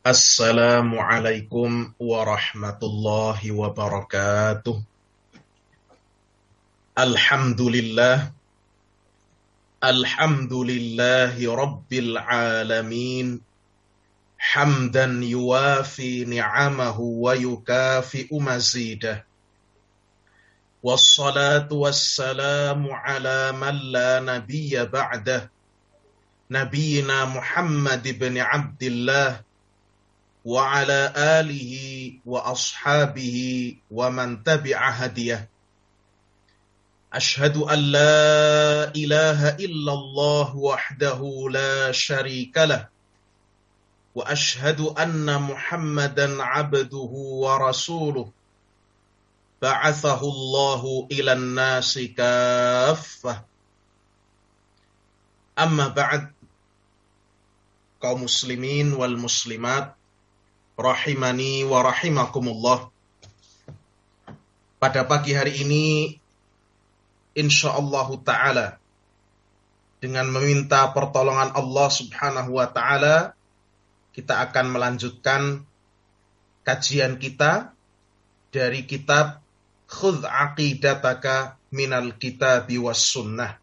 Assalamualaikum warahmatullahi wabarakatuh. Alhamdulillah. Alhamdulillahi rabbil alamin. Hamdan yuwafi ni'amahu wa yukafi'u mazidah. Wassalatu wassalamu ala man la nabiyya ba'dah. Nabiyina Muhammad ibn Abdillah wa ala alihi wa ashabihi wa man tabi'a hadiyah. Ashhadu an la ilaha illallah wahdahu la syarika lah wa ashhadu anna Muhammadan abduhu wa rasuluh ba'athahu Allahu ilan nasi kaffah. Amma ba'd, kaum muslimin wal muslimat rahimani wa rahimakumullah. Pada pagi hari ini insyaallah ta'ala, dengan meminta pertolongan Allah subhanahu wa ta'ala, kita akan melanjutkan kajian kita dari kitab Khudh aqidataka minal kitabi was sunnah.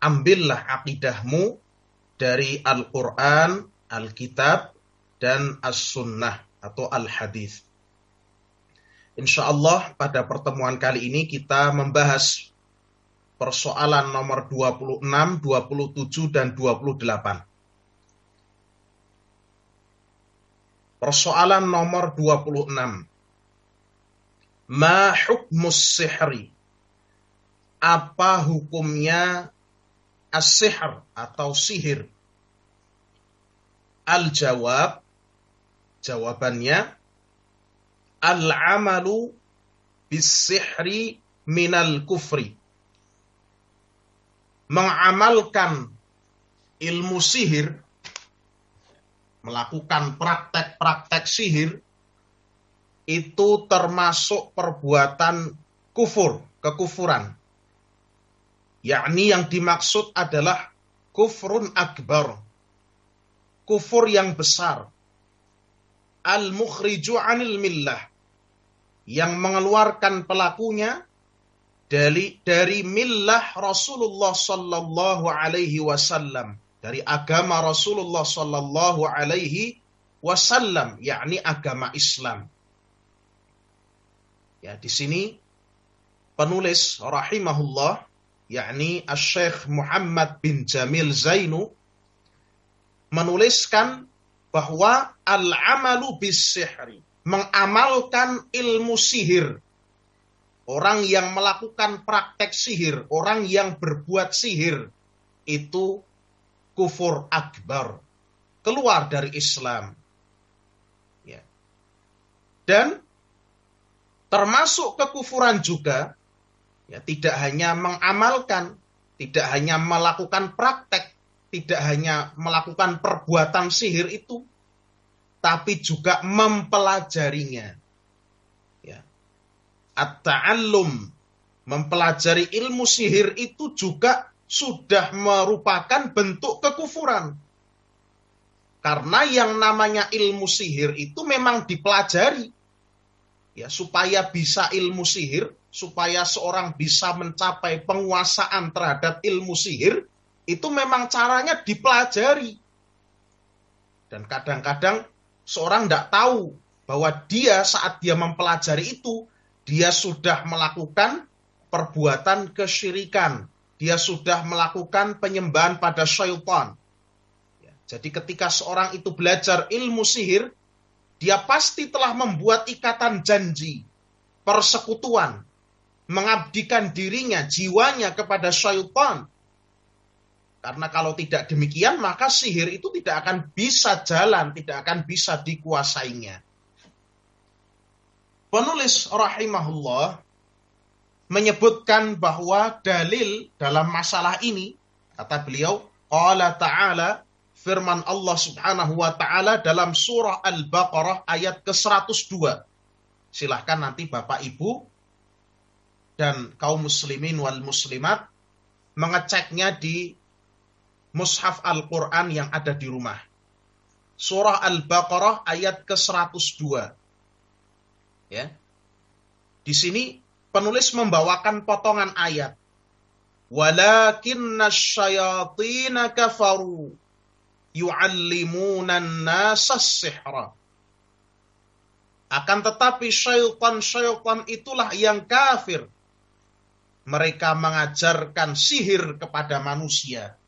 Ambillah akidahmu dari Al-Quran, Al-Kitab, dan As-Sunnah atau Al-Hadis. InsyaAllah pada pertemuan kali ini kita membahas persoalan nomor 26, 27, dan 28. Persoalan nomor 26. Ma hukmus sihri? Apa hukumnya as-sihr atau sihir? Al-jawab, jawabannya, al-amalu bis-sihri minal kufri. Mengamalkan ilmu sihir, melakukan praktek-praktek sihir, itu termasuk perbuatan kufur, kekufuran. Yakni yang dimaksud adalah kufrun akbar, kufur yang besar. Al-mukhriju anil millah, yang mengeluarkan pelakunya dari millah Rasulullah sallallahu alaihi wasallam, dari agama Rasulullah sallallahu alaihi wasallam, yakni agama Islam. Ya, di sini penulis rahimahullah, yakni Asy-Syaikh Muhammad bin Jamil Zainu, menuliskan bahwa al-amalu bis-sihri, mengamalkan ilmu sihir, orang yang melakukan praktek sihir, orang yang berbuat sihir, itu kufur akbar, keluar dari Islam. Ya. Dan termasuk kekufuran juga, ya, tidak hanya mengamalkan, tidak hanya melakukan praktek, tidak hanya melakukan perbuatan sihir itu, tapi juga mempelajarinya. Ya. At-ta'allum, mempelajari ilmu sihir itu juga sudah merupakan bentuk kekufuran. Karena yang namanya ilmu sihir itu memang dipelajari. Ya, supaya bisa ilmu sihir, supaya seorang bisa mencapai penguasaan terhadap ilmu sihir, itu memang caranya dipelajari. Dan kadang-kadang seorang tidak tahu bahwa dia saat dia mempelajari itu, dia sudah melakukan perbuatan kesyirikan. Dia sudah melakukan penyembahan pada syaitan. Ya, jadi ketika seorang itu belajar ilmu sihir, dia pasti telah membuat ikatan janji, persekutuan, mengabdikan dirinya, jiwanya kepada syaitan. Karena kalau tidak demikian, maka sihir itu tidak akan bisa jalan, tidak akan bisa dikuasainya. Penulis rahimahullah menyebutkan bahwa dalil dalam masalah ini, kata beliau, qala ta'ala, firman Allah subhanahu wa ta'ala dalam surah Al-Baqarah ayat ke-102. Silahkan nanti Bapak Ibu dan kaum muslimin wal muslimat mengeceknya di mushaf Al-Quran yang ada di rumah. surah Al-Baqarah ayat ke-102. Ya. Di sini penulis membawakan potongan ayat. Walakinna syayatina kafaru yu'allimuna an-nasa as-sihra. Akan tetapi syaitan-syaitan itulah yang kafir. Mereka mengajarkan sihir kepada manusia.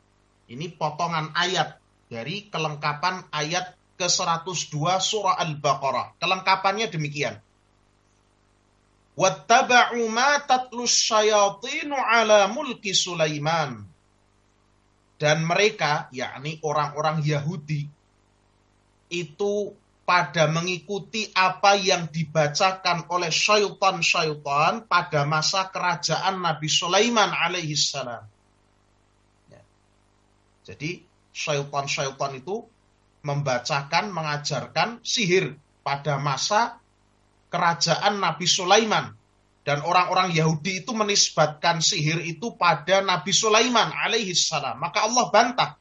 Ini potongan ayat dari kelengkapan ayat ke-102 surah Al-Baqarah. Kelengkapannya demikian. Wattaba'u ma tatlus syayatinu ala mulki Sulaiman. Dan mereka, yakni orang-orang Yahudi, itu pada mengikuti apa yang dibacakan oleh syaitan-syaitan pada masa kerajaan Nabi Sulaiman alaihissalam. Ya. Jadi syaitan-syaitan itu membacakan, mengajarkan sihir pada masa kerajaan Nabi Sulaiman. Dan orang-orang Yahudi itu menisbatkan sihir itu pada Nabi Sulaiman alaihissalam. Maka Allah bantah.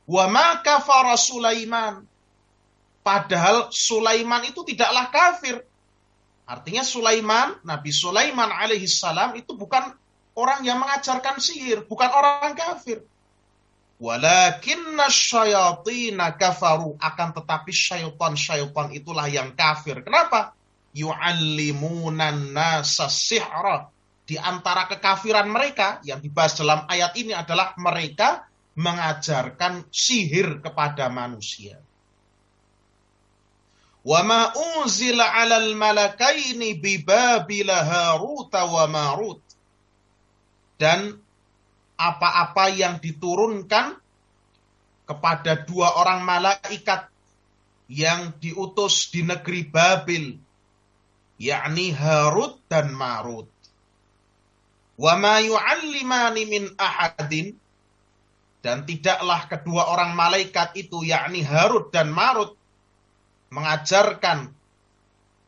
Wa ma kafara Sulaiman. Padahal Sulaiman itu tidaklah kafir. Artinya Sulaiman, Nabi Sulaiman alaihissalam itu bukan orang yang mengajarkan sihir, bukan orang kafir. Walakinna syayatina kafaru. Akan tetapi syaitan-syaitan itulah yang kafir. Kenapa? Yu'allimunan nasa sihra. Di antara kekafiran mereka yang dibahas dalam ayat ini adalah mereka mengajarkan sihir kepada manusia. Wa ma unzila 'alal malakaini bi Babila Harut wa Marut. Dan apa-apa yang diturunkan kepada dua orang malaikat yang diutus di negeri Babil, yakni Harut dan Marut. Wa ma yu'allimani min ahadin. Dan tidaklah kedua orang malaikat itu, yakni Harut dan Marut, mengajarkan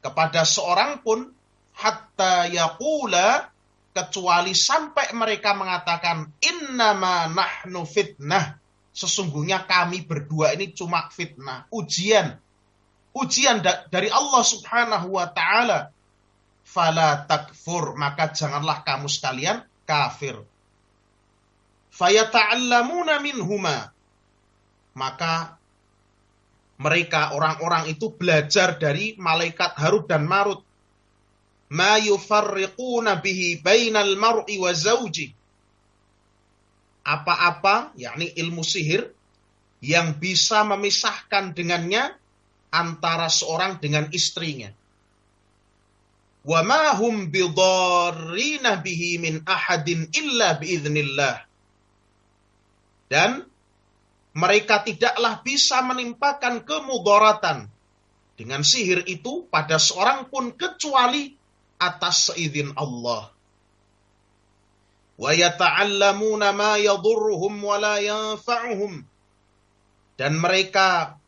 kepada seorang pun hatta yaqula, kecuali sampai mereka mengatakan innama nahnu fitnah, sesungguhnya kami berdua ini cuma fitnah, ujian dari Allah Subhanahu wa taala. Fala takfur, maka janganlah kamu sekalian kafir. Fayata'allamuna minhuma, maka mereka orang-orang itu belajar dari malaikat Harut dan Marut. Ma yufarriquna bihi bainal mar'i wa zawji. Apa-apa, yakni ilmu sihir, yang bisa memisahkan dengannya antara seorang dengan istrinya. Wa ma hum bidarrina bihi min ahadin illa biiznillah. Dan mereka tidaklah bisa menimpakan kemudaratan dengan sihir itu pada seorang pun kecuali atas seizin Allah. Wa yata'allamuna ma yadurruhum wa la yanfa'uhum. Dan mereka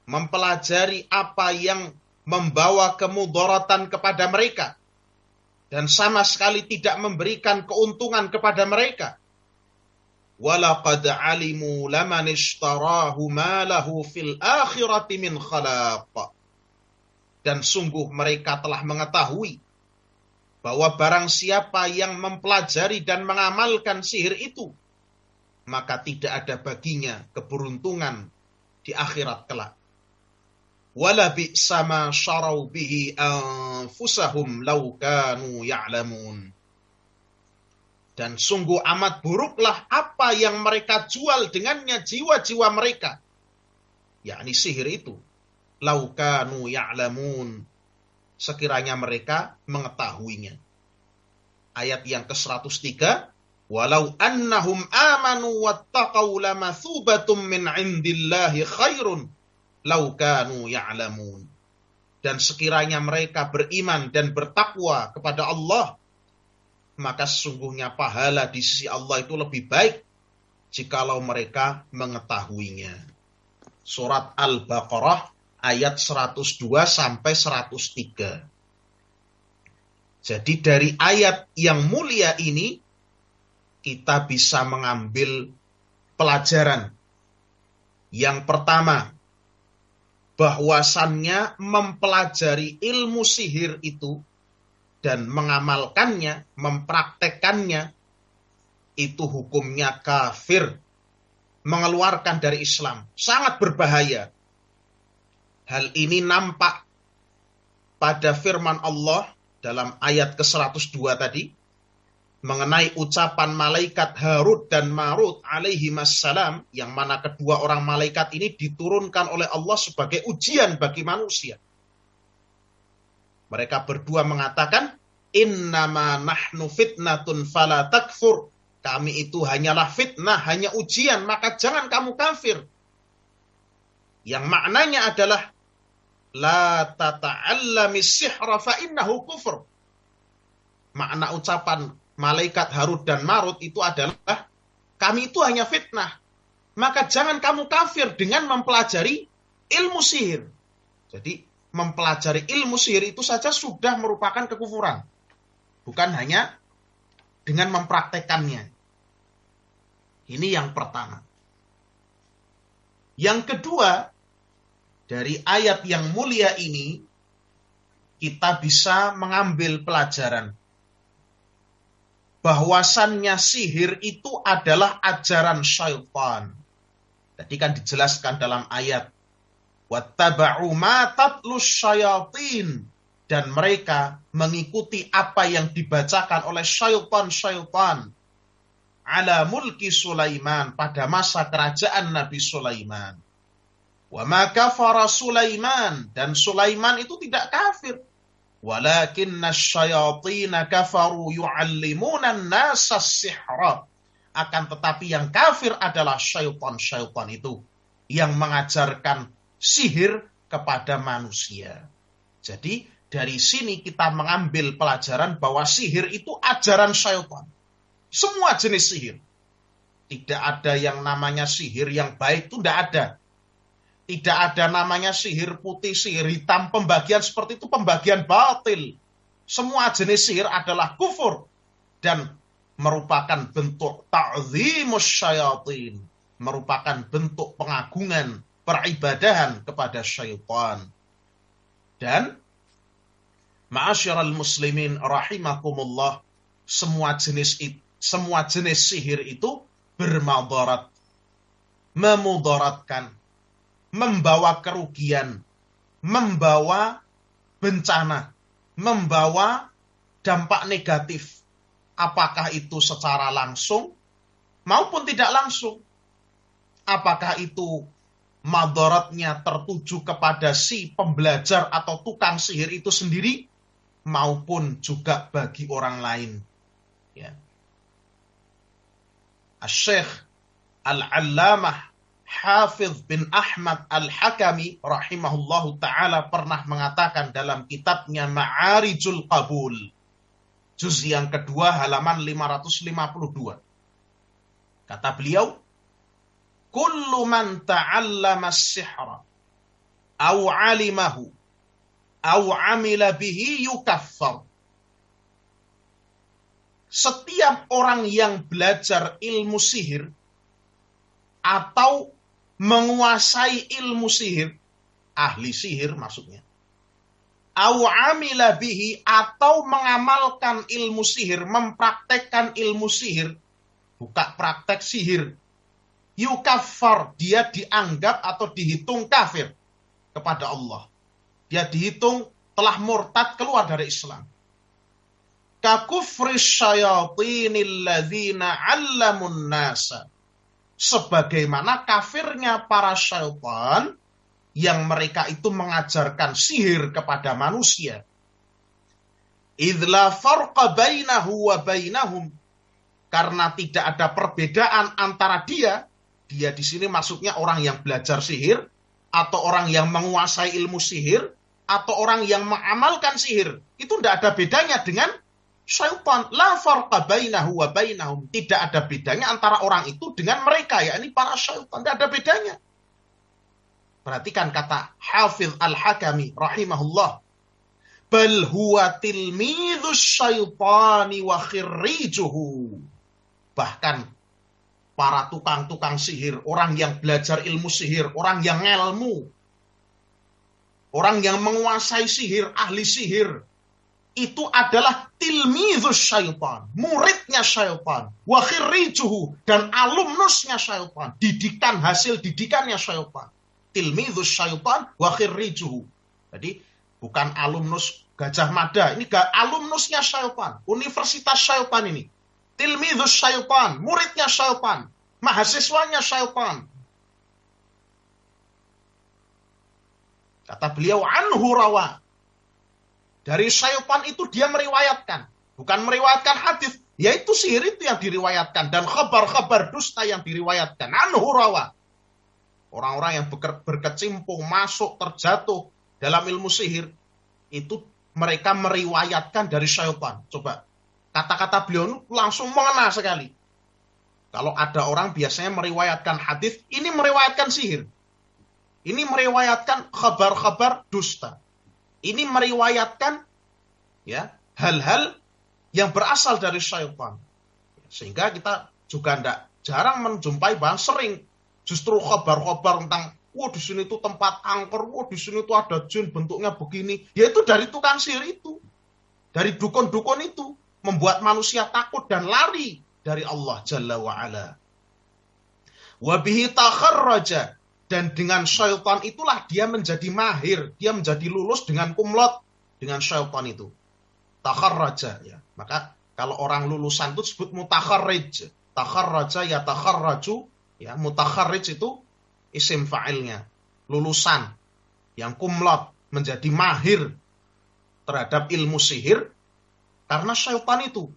mempelajari apa yang membawa kemudaratan kepada mereka dan sama sekali tidak memberikan keuntungan kepada mereka. Walaqad alimu laman ishtarahu ma lahu fil akhirati min khalaq. Dan sungguh mereka telah mengetahui bahwa barang siapa yang mempelajari dan mengamalkan sihir itu, maka tidak ada baginya keberuntungan di akhirat kelak. Wala bi'sa ma syarau bihi anfusahum law kanu ya'lamun. Dan sungguh amat buruklah apa yang mereka jual dengannya jiwa-jiwa mereka, yakni sihir itu. Law kanu ya'lamun, sekiranya mereka mengetahuinya. Ayat yang ke-103, walau annahum amanu wattaqau lamathubatum min indillahi khairun law kanu ya'lamun. Dan sekiranya mereka beriman dan bertakwa kepada Allah, maka sesungguhnya pahala di sisi Allah itu lebih baik jikalau mereka mengetahuinya. Surat Al-Baqarah ayat 102 sampai 103. Jadi dari ayat yang mulia ini kita bisa mengambil pelajaran. Yang pertama, bahwasannya mempelajari ilmu sihir itu dan mengamalkannya, mempraktekannya, itu hukumnya kafir, mengeluarkan dari Islam. Sangat berbahaya. Hal ini nampak pada firman Allah dalam ayat ke-102 tadi, mengenai ucapan malaikat Harut dan Marut alaihimassalam, yang mana kedua orang malaikat ini diturunkan oleh Allah sebagai ujian bagi manusia. Mereka berdua mengatakan, innama nahnu fitnatun fala takfur. Kami itu hanyalah fitnah, hanya ujian, maka jangan kamu kafir. Yang maknanya adalah, la tata'allami sihra fa innahu kufur. Makna ucapan malaikat Harut dan Marut itu adalah, kami itu hanya fitnah, maka jangan kamu kafir dengan mempelajari ilmu sihir. Jadi mempelajari ilmu sihir itu saja sudah merupakan kekufuran, bukan hanya dengan mempraktekannya. Ini yang pertama. Yang kedua, dari ayat yang mulia ini kita bisa mengambil pelajaran bahwasannya sihir itu adalah ajaran syaitan. Tadi kan dijelaskan dalam ayat, wattaba'u ma tatlus syayatin, dan mereka mengikuti apa yang dibacakan oleh syaitan-syaitan ala mulki Sulaiman, pada masa kerajaan Nabi Sulaiman. Wa ma kafara Sulaiman, dan Sulaiman itu tidak kafir. Walakinna syayatina kafaru yu'allimuna an-nasa as-sihra. Akan tetapi yang kafir adalah syaitan-syaitan itu yang mengajarkan sihir kepada manusia. Jadi dari sini kita mengambil pelajaran bahwa sihir itu ajaran syaitan. Semua jenis sihir. Tidak ada yang namanya sihir yang baik, itu tidak ada. Tidak ada namanya sihir putih, sihir hitam, pembagian seperti itu, pembagian batil. Semua jenis sihir adalah kufur dan merupakan bentuk ta'zimus syayatin, merupakan bentuk pengagungan, peribadahan kepada syaitan. Dan ma'asyiral muslimin rahimakumullah, semua jenis sihir itu bermadarat, memudaratkan, membawa kerugian, membawa bencana, membawa dampak negatif. Apakah itu secara langsung maupun tidak langsung. Apakah itu madaratnya tertuju kepada si pembelajar atau tukang sihir itu sendiri, maupun juga bagi orang lain. Ya. Asy-Syaikh Al-Allamah Hafidh bin Ahmad Al-Hakami rahimahullahu ta'ala pernah mengatakan dalam kitabnya Ma'arijul Qabul, juz yang kedua halaman 552. Kata beliau, kullu man ta'allama as-sihra aw 'alimahu aw 'amila bihi yukaffar. Setiap orang yang belajar ilmu sihir atau menguasai ilmu sihir, ahli sihir maksudnya, au amila bihi, atau mengamalkan ilmu sihir, mempraktekkan ilmu sihir, buka praktek sihir, yukaffar, dia dianggap atau dihitung kafir kepada Allah. Dia dihitung telah murtad, keluar dari Islam. Kakufri syayatinil ladzina 'allamun nasa, sebagaimana kafirnya para syaitan yang mereka itu mengajarkan sihir kepada manusia. Idla farqa bainahu wa bainahum, karena tidak ada perbedaan antara dia di sini maksudnya orang yang belajar sihir, atau orang yang menguasai ilmu sihir, atau orang yang mengamalkan sihir. Itu tidak ada bedanya dengan syaitan. La farqa bainahu wa bainahum, tidak ada bedanya antara orang itu dengan mereka, yakni para syaitan. Tidak ada bedanya. Perhatikan kata Hafidh Al-Hakami rahimahullah, bal huwa tilmidhus syaitani wa khirrijuhu. Bahkan para tukang-tukang sihir, orang yang belajar ilmu sihir, orang yang ngelmu, orang yang menguasai sihir, ahli sihir, itu adalah tilmidzus syaitan, muridnya syaitan, wa khirrijuhu, dan alumnusnya syaitan, hasil didikannya syaitan. Tilmidzus syaitan wa khirrijuhu. Jadi bukan alumnus Gajah Mada, ini alumnusnya syaitan, universitas syaitan ini. Tilmidzus syaitan, muridnya syaitan, mahasiswanya syaitan. Kata beliau, anhu rawa. Dari syaitan itu dia meriwayatkan. Bukan meriwayatkan hadis, yaitu sihir itu yang diriwayatkan. Dan khabar-khabar dusta yang diriwayatkan. Anhu rawa. Orang-orang yang berkecimpung, masuk, terjatuh dalam ilmu sihir. Itu mereka meriwayatkan dari syaitan. Coba, kata-kata beliau langsung mengena sekali. Kalau ada orang biasanya meriwayatkan hadis, ini meriwayatkan sihir. Ini meriwayatkan kabar-kabar dusta. Ini meriwayatkan ya hal-hal yang berasal dari syaitan. Sehingga kita juga jarang menjumpai, bahkan sering justru kabar-kabar tentang di sini tuh tempat angker, di sini tuh ada jin bentuknya begini. Yaitu dari tukang sihir itu. Dari dukun-dukun itu membuat manusia takut dan lari dari Allah Jalla wa Ala. Wa bihi takharraja. Dan dengan syaitan itulah dia menjadi mahir, dia menjadi lulus dengan kumlot dengan syaitan itu. Takharraja ya. Maka kalau orang lulusan itu disebut mutakharrij. Takharraja ya takharraju ya, mutakharrij itu isim fa'ilnya. Lulusan yang kumlot menjadi mahir terhadap ilmu sihir karena syaitan itu.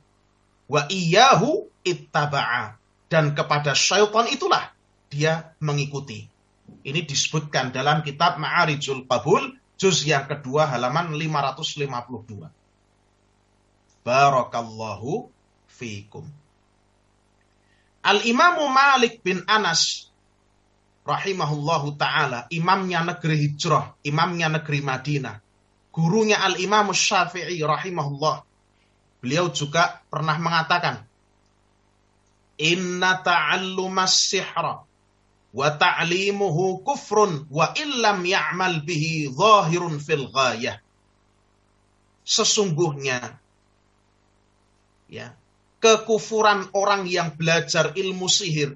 Wa iyyahu ittaba'a, dan kepada syaitan itulah dia mengikuti. Ini disebutkan dalam kitab Ma'arijul Qabul, juz yang kedua, halaman 552. Barakallahu fiikum. Al-Imamu Malik bin Anas, rahimahullahu ta'ala, imamnya negeri Hijrah, imamnya negeri Madinah, gurunya Al-Imamu Syafi'i, rahimahullah. Beliau juga pernah mengatakan, Inna ta'allumas sihra wa ta'limuhu kufrun wa illam ya'mal bihi zahirun fil ghayah. Sesungguhnya ya, kekufuran orang yang belajar ilmu sihir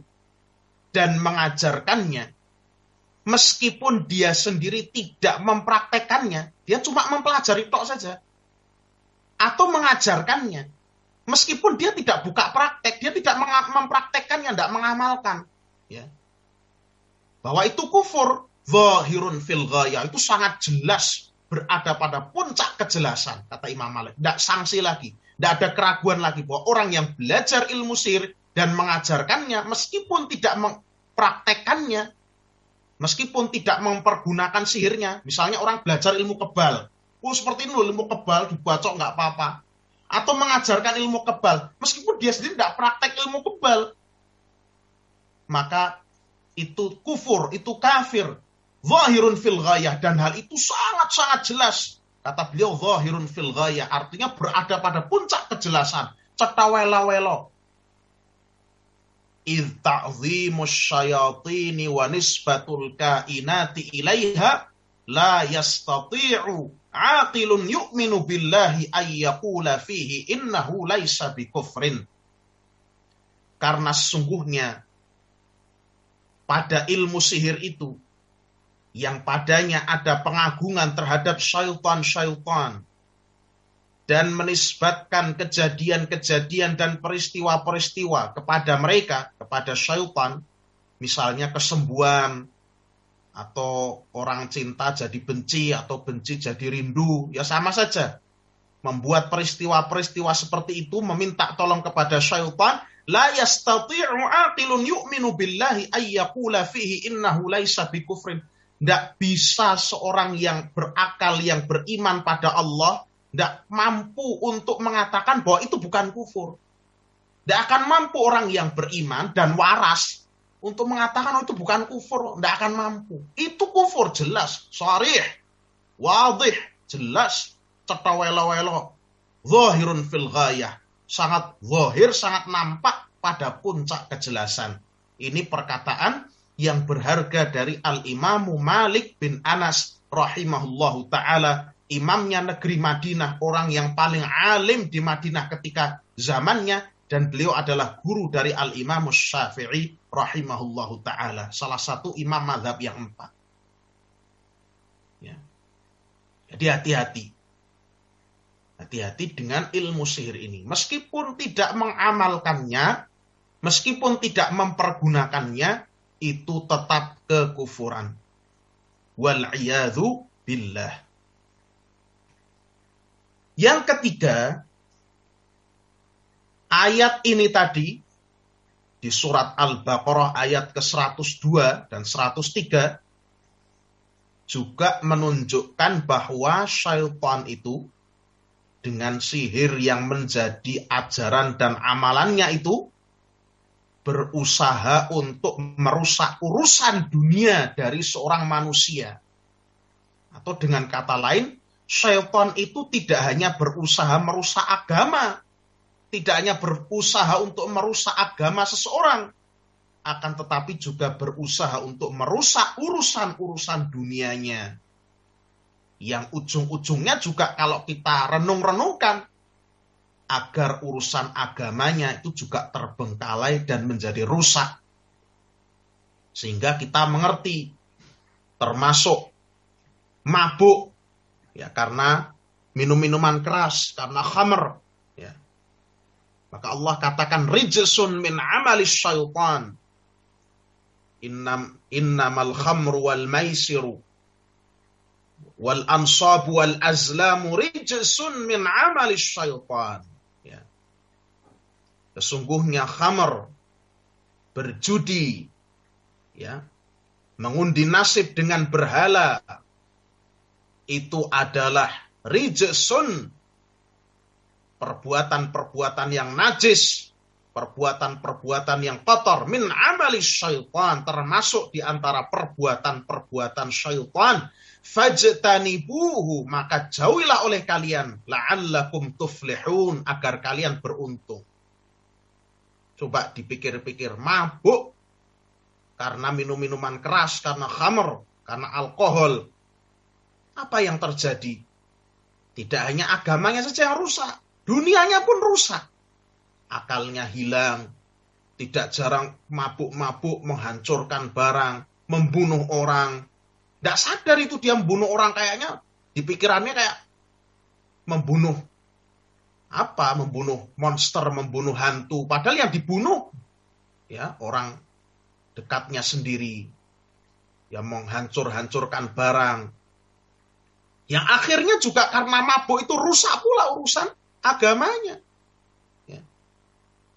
dan mengajarkannya, meskipun dia sendiri tidak mempraktekannya, dia cuma mempelajari tok saja, atau mengajarkannya, meskipun dia tidak buka praktek, dia tidak mempraktekkannya, tidak mengamalkan, ya, bahwa itu kufur, zahirun fil ghayah, itu sangat jelas, berada pada puncak kejelasan, kata Imam Malik. Tidak sanksi lagi, tidak ada keraguan lagi bahwa orang yang belajar ilmu sihir dan mengajarkannya, meskipun tidak mempraktekkannya, meskipun tidak mempergunakan sihirnya, misalnya orang belajar ilmu kebal, seperti ini ilmu kebal, dibacok nggak apa-apa, atau mengajarkan ilmu kebal, meskipun dia sendiri tidak praktek ilmu kebal, maka itu kufur, itu kafir, zahirun fil ghayah, dan hal itu sangat-sangat jelas. Kata beliau, zahirun fil ghayah, artinya berada pada puncak kejelasan, cetawela-welo. Idh ta'zimus syayatini wa nisbatul kainati ilaiha la yastati'u aqilun yu'minu billahi ayyaqula fihi innahu laysa bikufrin. Karena sesungguhnya pada ilmu sihir itu, yang padanya ada pengagungan terhadap syaitan-syaitan, dan menisbatkan kejadian-kejadian dan peristiwa-peristiwa kepada mereka, kepada syaitan, misalnya kesembuhan, atau orang cinta jadi benci, atau benci jadi rindu, ya sama saja. Membuat peristiwa-peristiwa seperti itu, meminta tolong kepada syaitan, la yastati'u aqilun yu'minu billahi ayyaqula fihi innahu laysa bikufrin. Tidak bisa seorang yang berakal, yang beriman pada Allah, tidak mampu untuk mengatakan bahwa itu bukan kufur. Tidak akan mampu orang yang beriman dan waras untuk mengatakan itu bukan kufur. Tidak akan mampu. Itu kufur jelas, sharih, wadih, jelas, cetawelo-welo, zahirun fil ghayah. Sangat zahir, sangat nampak pada puncak kejelasan. Ini perkataan yang berharga dari Al-Imamu Malik bin Anas rahimahullahu taala, imamnya negeri Madinah, orang yang paling alim di Madinah ketika zamannya, dan beliau adalah guru dari Al-Imam Syafi'i rahimahullahu taala, salah satu imam mazhab yang 4. Ya. Jadi hati-hati. Hati-hati dengan ilmu sihir ini. Meskipun tidak mengamalkannya, meskipun tidak mempergunakannya, itu tetap kekufuran. Wal'iyadhu billah. Yang ketiga, ayat ini tadi di surat Al-Baqarah ayat ke-102 dan 103 juga menunjukkan bahwa syaitan itu dengan sihir yang menjadi ajaran dan amalannya itu berusaha untuk merusak urusan dunia dari seorang manusia. Atau dengan kata lain, syaitan itu tidak hanya berusaha merusak agama, tidak hanya berusaha untuk merusak agama seseorang, akan tetapi juga berusaha untuk merusak urusan-urusan dunianya. Yang ujung-ujungnya juga kalau kita renung-renungkan, agar urusan agamanya itu juga terbengkalai dan menjadi rusak. Sehingga kita mengerti, termasuk mabuk, ya, karena minum-minuman keras, karena khamr. Ya. Maka Allah katakan, rijsun min amalis syaitan. Innamal khamru wal maisiru wal ansabu wal azlamu rijsun min amalis syaitan. Ya. Sesungguhnya khamr, berjudi, ya, mengundi nasib dengan berhala, itu adalah rijsun, perbuatan-perbuatan yang najis, perbuatan-perbuatan yang kotor, min amali syaitan, termasuk di antara perbuatan-perbuatan syaitan. Fajtanibuhu, maka jauhilah oleh kalian, la'allakum tuflihun, agar kalian beruntung. Coba dipikir-pikir, mabuk karena minum-minuman keras, karena khamr, karena alkohol, apa yang terjadi? Tidak hanya agamanya saja yang rusak, dunianya pun rusak. Akalnya hilang, tidak jarang mabuk-mabuk menghancurkan barang, membunuh orang. Tidak sadar itu dia membunuh orang, kayaknya di pikirannya kayak membunuh apa? Membunuh monster, membunuh hantu. Padahal yang dibunuh ya orang dekatnya sendiri, yang menghancur-hancurkan barang. Yang akhirnya juga karena mabuk itu rusak pula urusan agamanya. Ya.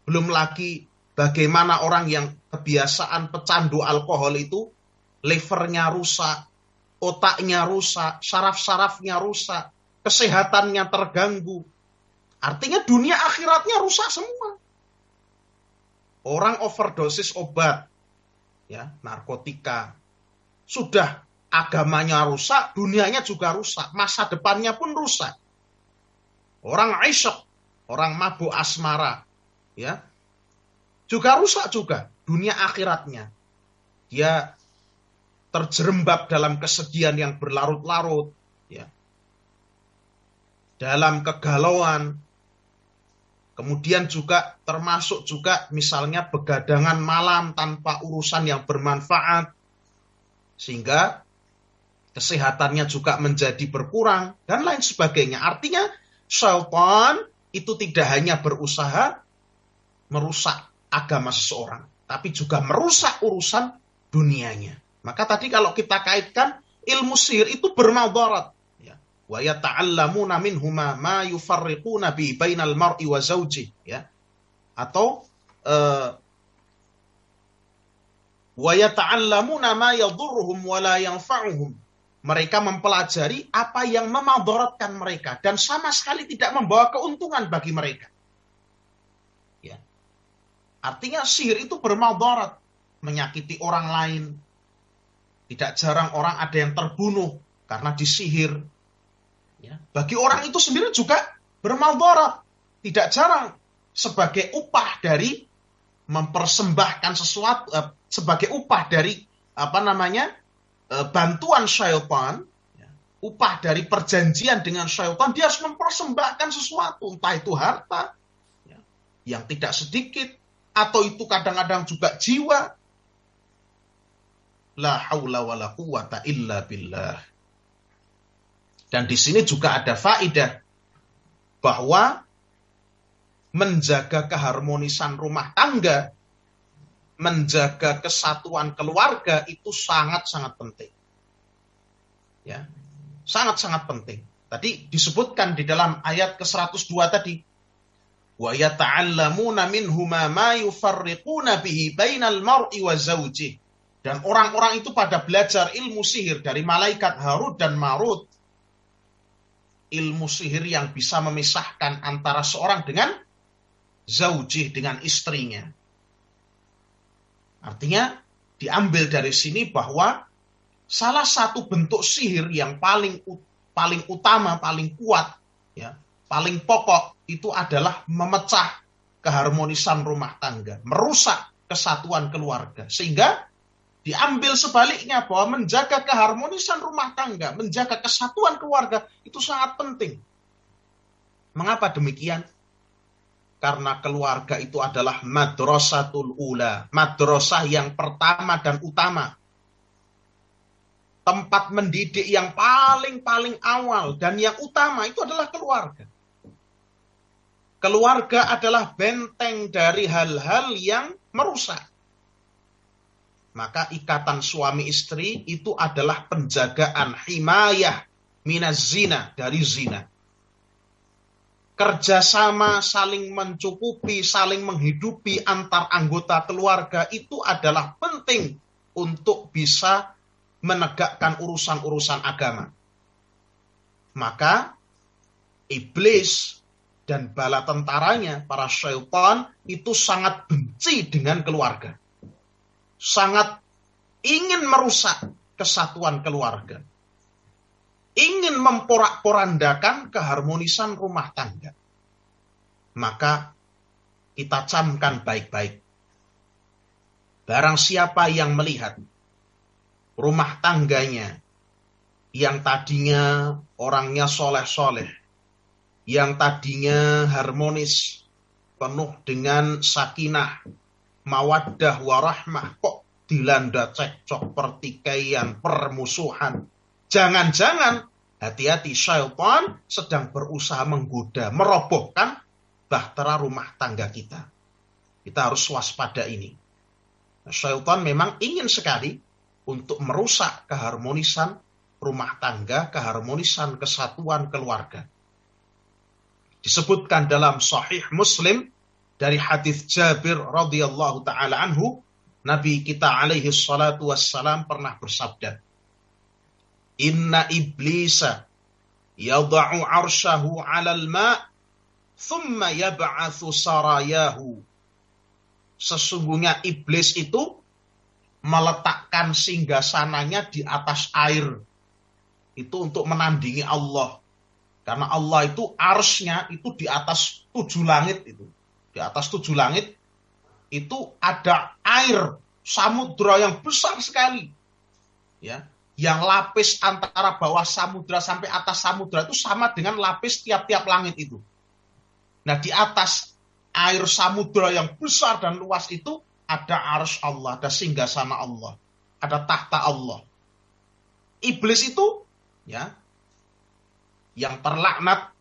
Belum lagi bagaimana orang yang kebiasaan pecandu alkohol itu, levernya rusak, otaknya rusak, saraf-sarafnya rusak, kesehatannya terganggu. Artinya dunia akhiratnya rusak semua. Orang overdosis obat, ya, narkotika, sudah agamanya rusak, dunianya juga rusak, masa depannya pun rusak. Orang isyq, orang mabuk asmara, ya, juga rusak juga dunia akhiratnya. Dia terjerembab dalam kesedihan yang berlarut-larut, ya, dalam kegalauan. Kemudian juga termasuk juga misalnya begadangan malam tanpa urusan yang bermanfaat, sehingga kesehatannya juga menjadi berkurang, dan lain sebagainya. Artinya syaitan itu tidak hanya berusaha merusak agama seseorang, tapi juga merusak urusan dunianya. Maka tadi kalau kita kaitkan, ilmu sihir itu bermadarat. Ya. Wa yata'allamuna minhuma ma yufarriquna bi bainal mar'i wa zawjih. Ya. Atau wa yata'allamuna ma yadurruhum wa la yanfa'uhum. Mereka mempelajari apa yang memadaratkan mereka dan sama sekali tidak membawa keuntungan bagi mereka. Ya. Artinya sihir itu bermadarat, menyakiti orang lain. Tidak jarang orang ada yang terbunuh karena disihir. Ya. Bagi orang itu sendiri juga bermadarat. Tidak jarang sebagai upah dari mempersembahkan sesuatu, sebagai upah dari bantuan syaitan. Ya. upah dari perjanjian dengan syaitan, dia harus mempersembahkan sesuatu, entah itu harta yang tidak sedikit, atau itu kadang-kadang juga jiwa. La haula wa la quwata illa billah. Dan di sini juga ada faedah bahwa menjaga keharmonisan rumah tangga, menjaga kesatuan keluarga itu sangat-sangat penting. Ya, sangat-sangat penting. Tadi disebutkan di dalam ayat ke-102 tadi, wa yata'allamuna minhuma ma yufarriquna bihi bainal mar'i wa zawjih. Dan orang-orang itu pada belajar ilmu sihir dari malaikat Harut dan Marut. Ilmu sihir yang bisa memisahkan antara seorang dengan zaujih, dengan istrinya. Artinya diambil dari sini bahwa salah satu bentuk sihir yang paling utama, paling kuat, ya, paling pokok itu adalah memecah keharmonisan rumah tangga, merusak kesatuan keluarga. Sehingga diambil sebaliknya bahwa menjaga keharmonisan rumah tangga, menjaga kesatuan keluarga itu sangat penting. Mengapa demikian? Karena keluarga itu adalah madrasatul ula, madrasah yang pertama dan utama. Tempat mendidik yang paling awal dan yang utama itu adalah keluarga. Keluarga adalah benteng dari hal-hal yang merusak. Maka ikatan suami istri itu adalah penjagaan himayah minaz zina, dari zina. Kerjasama saling mencukupi, saling menghidupi antar anggota keluarga itu adalah penting untuk bisa menegakkan urusan-urusan agama. Maka iblis dan bala tentaranya, para syaitan, itu sangat benci dengan keluarga. Sangat ingin merusak kesatuan keluarga. Ingin memporak-porandakan keharmonisan rumah tangga. Maka kita camkan baik-baik. Barang siapa yang melihat rumah tangganya yang tadinya orangnya soleh-soleh, yang tadinya harmonis, penuh dengan sakinah, mawaddah warahmah, kok dilanda cekcok, pertikaian, permusuhan. Jangan-jangan hati-hati, syaitan sedang berusaha menggoda, merobohkan bahtera rumah tangga kita. Kita harus waspada ini. Syaitan memang ingin sekali untuk merusak keharmonisan rumah tangga, keharmonisan kesatuan keluarga. Disebutkan dalam Sahih Muslim dari hadis Jabir radhiyallahu taala anhu, Nabi kita alaihi salatu wassalam pernah bersabda, "Inna iblisa yada'u 'arsyahu 'alal ma' thumma yab'atsu sarayahu." Sesungguhnya iblis itu meletakkan singgasananya di atas air. Itu untuk menandingi Allah. Karena Allah itu arsy-nya itu di atas 7 langit itu. Di atas 7 langit itu ada air, samudra yang besar sekali. Ya, yang lapis antara bawah samudra sampai atas samudra itu sama dengan lapis tiap-tiap langit itu. Nah, di atas air samudra yang besar dan luas itu ada arsy Allah, ada singgasana Allah, ada tahta Allah. Iblis itu, ya, yang terlaknat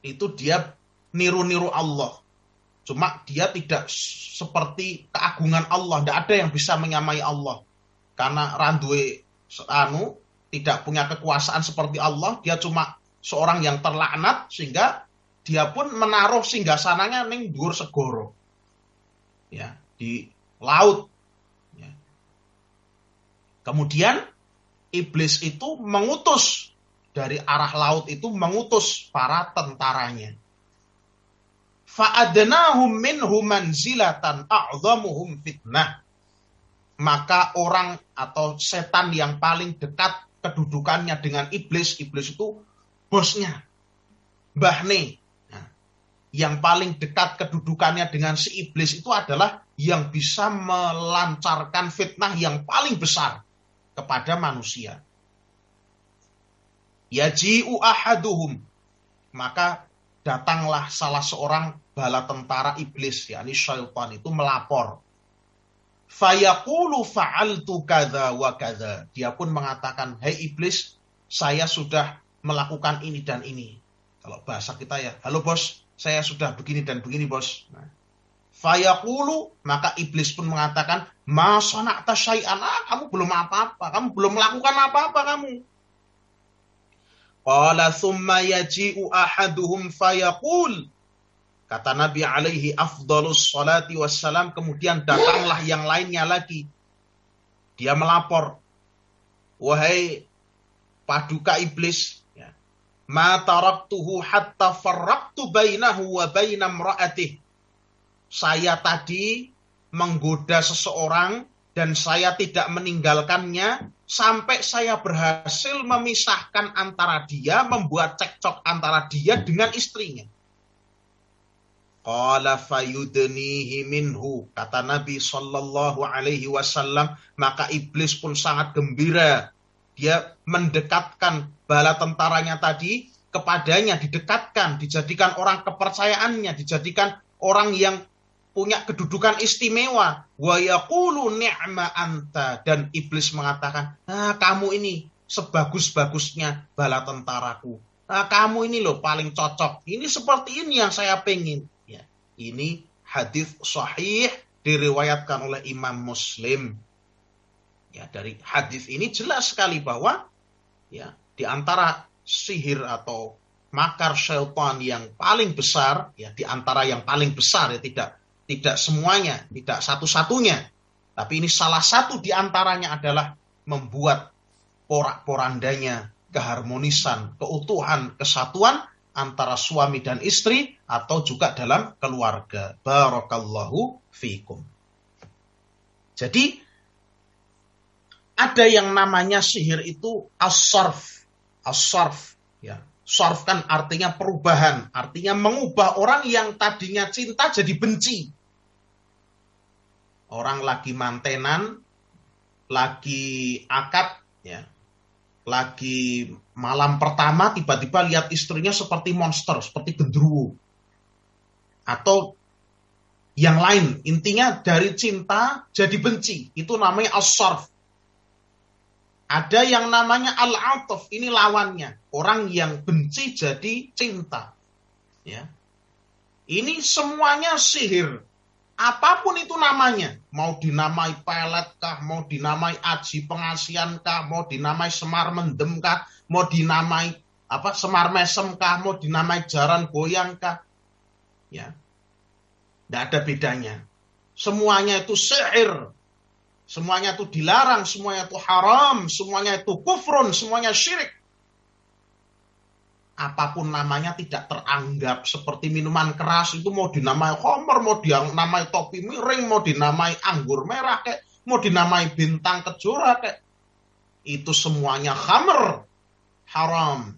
itu dia niru-niru Allah. Cuma dia tidak seperti keagungan Allah. Tidak ada yang bisa menyamai Allah. Karena randuwe tidak punya kekuasaan seperti Allah. Dia cuma seorang yang terlaknat. Sehingga dia pun menaruh singgasananya ning dhuwur segara. Ya, di laut. Ya. Kemudian iblis itu mengutus dari arah laut itu, mengutus para tentaranya. Fa'adnahum minhu manzilatan a'zamuhum fitnah. Maka orang atau setan yang paling dekat kedudukannya dengan iblis itu bosnya, bahne. Nah, yang paling dekat kedudukannya dengan si iblis itu adalah yang bisa melancarkan fitnah yang paling besar kepada manusia. yaji'u ahaduhum, maka datanglah salah seorang bala tentara iblis, yakni syaitan itu melapor. Fayaqulu fa'altu kadza wa kadza. Dia pun mengatakan, "Hai iblis, saya sudah melakukan ini dan ini." Kalau bahasa kita ya, "Halo bos, saya sudah begini dan begini bos." Nah, fayaqulu, maka iblis pun mengatakan, "Ma sana'ta syai'an." Kamu belum apa-apa, kamu belum melakukan apa-apa kamu. Qala thumma yaji'u ahaduhum fayaqul. Kata Nabi alaihi afdalus salati wassalam, kemudian datanglah yang lainnya lagi. Dia melapor, "Wahai paduka iblis, ya, ma taraktuhu hatta farraqtu bainahu wa baina imra'atih." Saya tadi menggoda seseorang dan saya tidak meninggalkannya sampai saya berhasil memisahkan antara dia, membuat cekcok antara dia dengan istrinya. Qala fayudnihi minhu, kata Nabi sallallahu alaihi wasallam, maka iblis pun sangat gembira. Dia mendekatkan bala tentaranya tadi kepadanya, didekatkan, dijadikan orang kepercayaannya, dijadikan orang yang punya kedudukan istimewa. Wa yaqulu ni'ma anta, dan iblis mengatakan, kamu ini sebagus-bagusnya bala tentaraku. Kamu ini loh paling cocok. Ini seperti ini yang saya pengen. Ya, ini hadis sahih diriwayatkan oleh Imam Muslim. Ya, dari hadis ini jelas sekali bahwa ya di antara sihir atau makar syaitan yang paling besar, ya di antara yang paling besar, ya tidak semuanya, tidak satu-satunya. Tapi ini salah satu di antaranya adalah membuat porak-porandanya keharmonisan, keutuhan, kesatuan antara suami dan istri atau juga dalam keluarga. Barakallahu fikum. Jadi ada yang namanya sihir itu as-sarf. As-sarf, ya. Sarf kan artinya perubahan, artinya mengubah orang yang tadinya cinta jadi benci. Orang lagi mantenan, lagi akad, ya, lagi malam pertama tiba-tiba lihat istrinya seperti monster, seperti genderuwo. Atau yang lain, intinya dari cinta jadi benci. Itu namanya as-sarf. Ada yang namanya al-'athaf, ini lawannya. Orang yang benci jadi cinta. Ya. Ini semuanya sihir. Apapun itu namanya. Mau dinamai pelet kah, mau dinamai aji pengasian kah, mau dinamai semar mendem kah, mau dinamai semar mesem kah, mau dinamai jaran goyang kah. Ya. Tidak ada bedanya. Semuanya itu sihir. Semuanya itu dilarang, semuanya itu haram, semuanya itu kufrun, semuanya syirik. Apapun namanya tidak teranggap seperti minuman keras, itu mau dinamai khamr, mau dinamai topi miring, mau dinamai anggur merah, kayak, mau dinamai bintang kejora, kayak. Itu semuanya khamr, haram,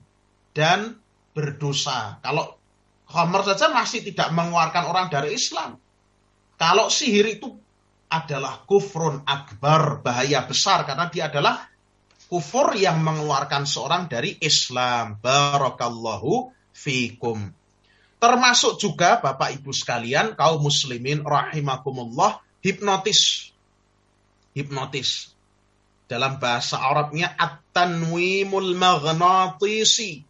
dan berdosa. Kalau khamr saja masih tidak mengeluarkan orang dari Islam. Kalau sihir itu adalah kufrun akbar, bahaya besar, karena dia adalah kufur yang mengeluarkan seorang dari Islam. Barakallahu fikum. Termasuk juga Bapak Ibu sekalian, kaum muslimin rahimakumullah, hipnotis. Hipnotis. Dalam bahasa Arabnya at-tanwimul maghnatisi.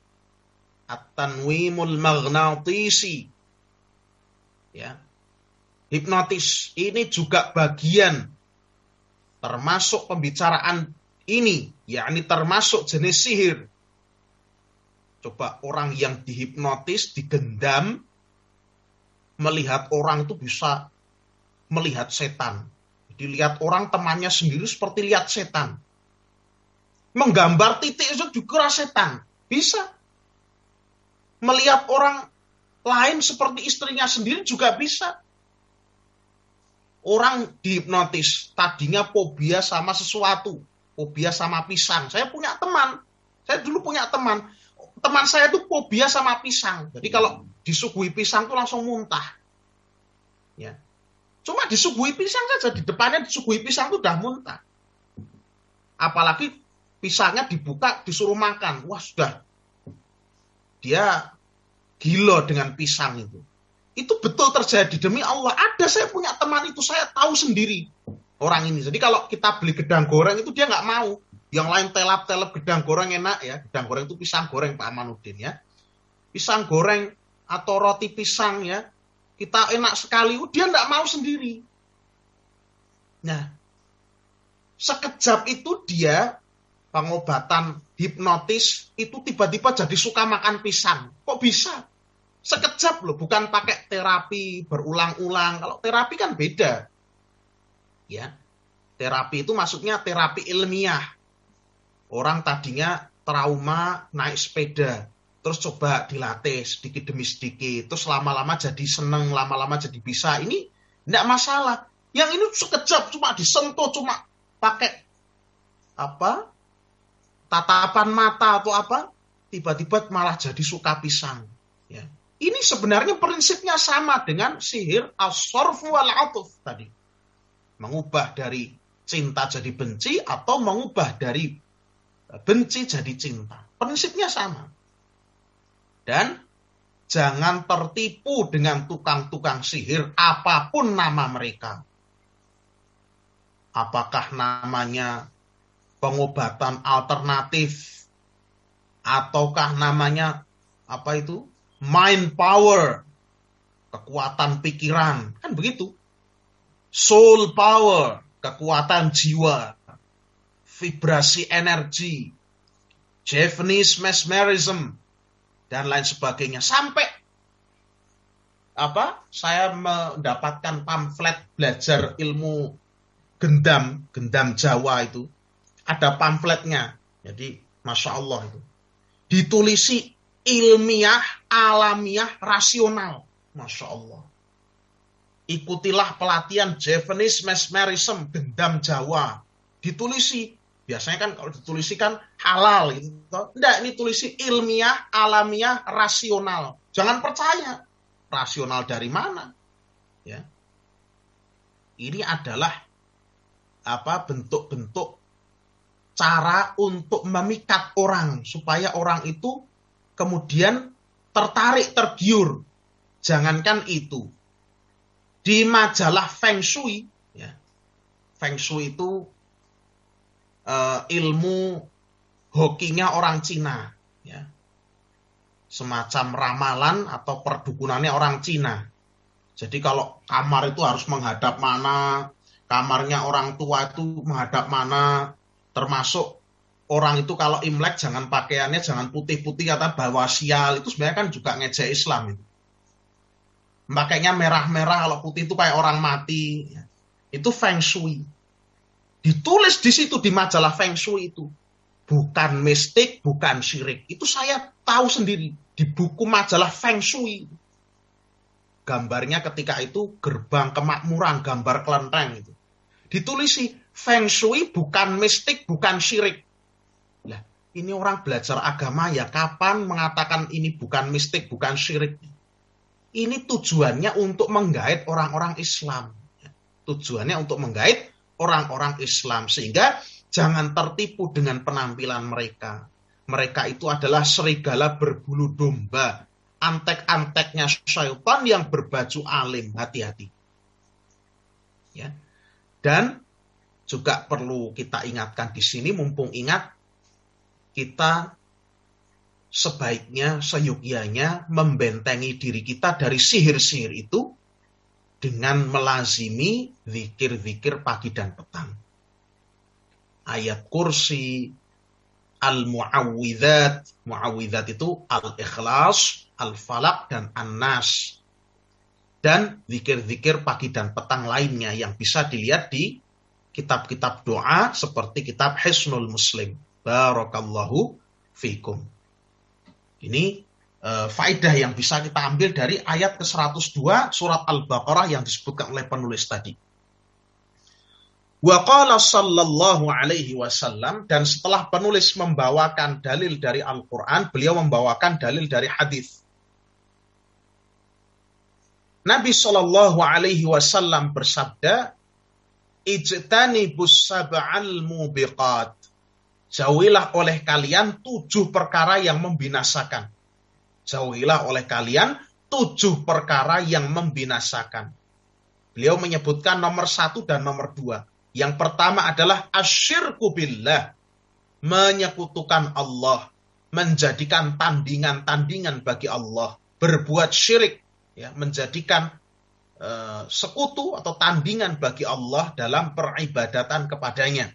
At-tanwimul maghnatisi. Ya. Hipnotis ini juga bagian termasuk pembicaraan ini, yakni termasuk jenis sihir. Coba orang yang dihipnotis, digendam, melihat orang itu bisa melihat setan. Dilihat orang temannya sendiri seperti lihat setan. Menggambar titik itu juga setan. Bisa. Melihat orang lain seperti istrinya sendiri juga bisa. Orang dihipnotis, tadinya fobia sama sesuatu, fobia sama pisang. Saya punya teman, saya dulu punya teman saya itu fobia sama pisang. Jadi kalau disuguhi pisang tuh langsung muntah. Ya. Cuma disuguhi pisang saja, di depannya disuguhi pisang tuh udah muntah. Apalagi pisangnya dibuka, disuruh makan. Wah, sudah dia gila dengan pisang itu. Itu betul terjadi, demi Allah. Ada, saya punya teman itu, saya tahu sendiri orang ini. Jadi kalau kita beli gedang goreng itu dia nggak mau. Yang lain telap-telap, gedang goreng enak ya. Gedang goreng itu pisang goreng Pak Amanuddin ya. Pisang goreng atau roti pisang ya, kita enak sekali. Dia nggak mau sendiri. Nah, sekejap itu dia pengobatan hipnotis itu tiba-tiba jadi suka makan pisang. Kok bisa? Sekejap loh, bukan pakai terapi berulang-ulang. Kalau terapi kan beda. Ya. Terapi itu maksudnya terapi ilmiah. Orang tadinya trauma naik sepeda, terus coba dilatih sedikit demi sedikit, terus lama-lama jadi seneng, lama-lama jadi bisa. Ini enggak masalah. Yang ini sekejap cuma disentuh, cuma pakai apa? Tatapan mata atau apa? Tiba-tiba malah jadi suka pisang. Ya. Ini sebenarnya prinsipnya sama dengan sihir as-sarfu wal-'atuf tadi. Mengubah dari cinta jadi benci atau mengubah dari benci jadi cinta. Prinsipnya sama. Dan jangan tertipu dengan tukang-tukang sihir apapun nama mereka. Apakah namanya pengobatan alternatif ataukah namanya apa itu? Mind power, kekuatan pikiran, kan begitu. Soul power, kekuatan jiwa, vibrasi energi, Japanese mesmerism, dan lain sebagainya. Sampai saya mendapatkan pamflet belajar ilmu gendam Jawa itu. Ada pamfletnya. Jadi, Masya Allah itu. Ditulisi ilmiah, alamiah, rasional. Masya Allah. Ikutilah pelatihan Japanese mesmerism, gendam Jawa. Ditulisi. Biasanya kan kalau ditulisi kan halal gitu. Enggak, ini tulisi ilmiah, alamiah, rasional. Jangan percaya. Rasional dari mana? Ya. Ini adalah bentuk-bentuk cara untuk memikat orang supaya orang itu kemudian tertarik, tergiur. Jangankan itu. Di majalah Feng Shui, ya. Feng Shui itu ilmu hokinya orang Cina, ya. Semacam ramalan atau perdukunannya orang Cina. Jadi kalau kamar itu harus menghadap mana, kamarnya orang tua itu menghadap mana, termasuk orang itu kalau Imlek jangan pakaiannya jangan putih-putih kata bawa sial, itu sebenarnya kan juga ngejek Islam itu. Makanya merah-merah, kalau putih itu kayak orang mati. Itu Feng Shui. Ditulis di situ di majalah Feng Shui itu. Bukan mistik, bukan syirik. Itu saya tahu sendiri di buku majalah Feng Shui. Gambarnya ketika itu gerbang kemakmuran, gambar kelenteng itu. Ditulisi Feng Shui bukan mistik, bukan syirik. Nah, ini orang belajar agama ya kapan mengatakan ini bukan mistik, bukan syirik. Ini tujuannya untuk menggait orang-orang Islam. Tujuannya untuk menggait orang-orang Islam. Sehingga jangan tertipu dengan penampilan mereka. Mereka itu adalah serigala berbulu domba. Antek-anteknya syaitan yang berbaju alim. Hati-hati. Ya. Dan juga perlu kita ingatkan di sini, mumpung ingat, kita sebaiknya, seyogyanya membentengi diri kita dari sihir-sihir itu dengan melazimi zikir-zikir pagi dan petang. Ayat kursi, al-mu'awwidzat, mu'awwidzat itu al-ikhlas, al-falaq, dan an-nas. Dan zikir-zikir pagi dan petang lainnya yang bisa dilihat di kitab-kitab doa seperti kitab Hisnul Muslim. Barakallahu fikum. Ini faedah yang bisa kita ambil dari ayat ke-102 surat Al-Baqarah yang disebutkan oleh penulis tadi. Wa qala sallallahu alaihi wasallam, dan setelah penulis membawakan dalil dari Al-Quran, beliau membawakan dalil dari hadis. Nabi sallallahu alaihi wasallam bersabda, ijtanibus sab'al mubiqat. Jauhilah oleh kalian 7 perkara yang membinasakan. Jauhilah oleh kalian 7 perkara yang membinasakan. Beliau menyebutkan nomor 1 dan nomor 2. Yang pertama adalah asyirku billah, menyekutukan Allah, menjadikan tandingan-tandingan bagi Allah, berbuat syirik, ya, menjadikan sekutu atau tandingan bagi Allah dalam peribadatan kepadanya.